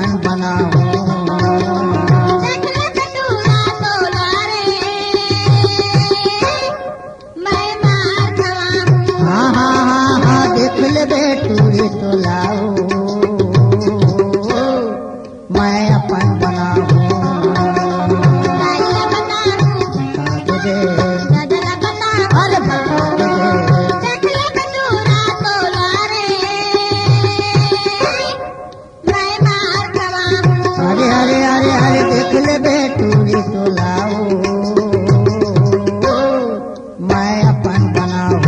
अपन बनाऊं। देख ले बेटूरी तो लाओ मैं अपन बनाऊं। अरे अरे अरे अरे देख ले बेटूरी तो लाओ मैं अपन बनाऊं।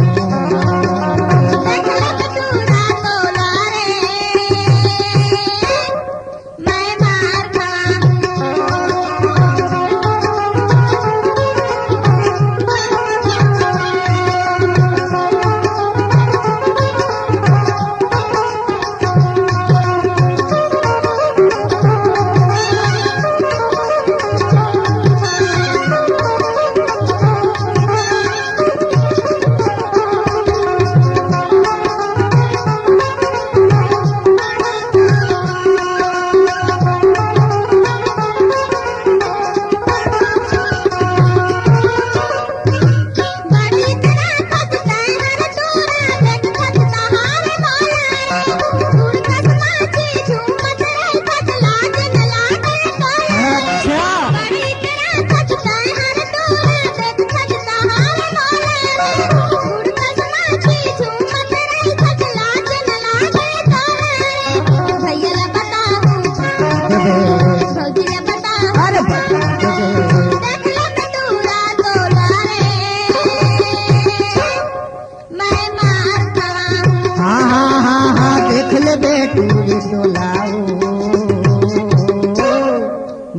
देख ले बेटूरी तो लाओ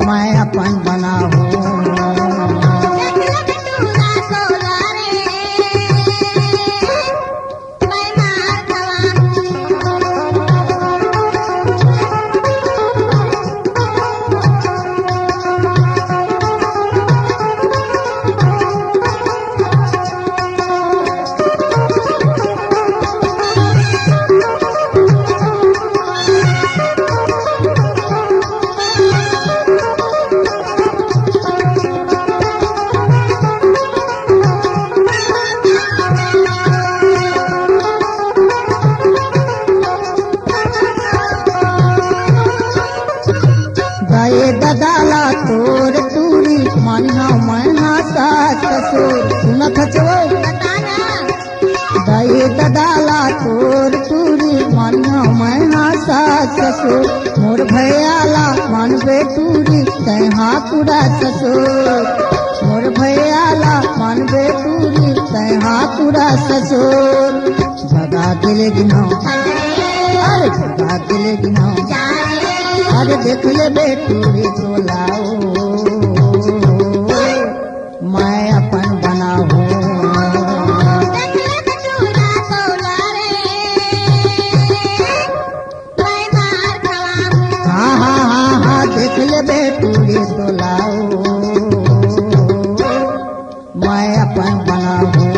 मैं अपन बनाऊं। गए ददाला तोर तूरी मानिया मैना सास ससुर सुन खचो। गए ददाला तोर तूरी मानिया मैना सास ससुर मोर भैयाला मानबे तूरी तैहा तुरा ससुर। मोर भैयाला मानबे तूरी तैहा तुरा ससुर। जगा दिले गिनाओ अरे जगा दिले गिनाओ। अरे देख ले बेटूरी तो लाओ मैं अपन बनाऊं। हाँ देख ले बेटूरी तो लाओ मैं अपन बनाऊं।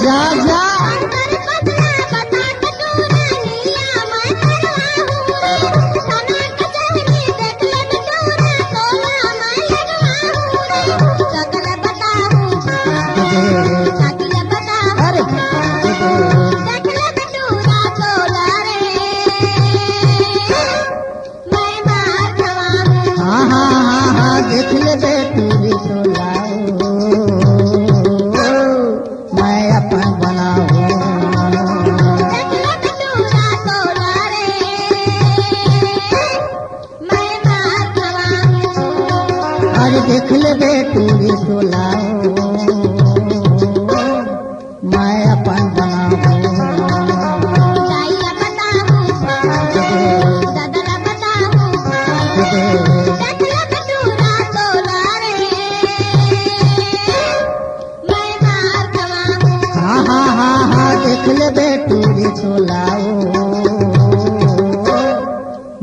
जा जा देख ले बेटूरी तो लाओ मैं अपन बनाऊं। अरे देख ले बेटूरी तोलाओ मैं अपन बनाऊं दाइया बताऊं दादा बताऊं देख ले बेटूरा तोला रे मैं मार खवाऊं हाँ हाँ हाँ हाँ देख ले बेटूरी तोलाओ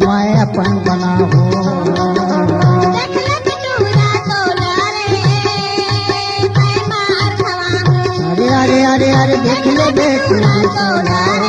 मैं अपन बनाऊं देख ले बेटूरा तोला रे मैं मार खवाऊं अरे अरे अरे अरे देख ले बेटूरी तोलाओ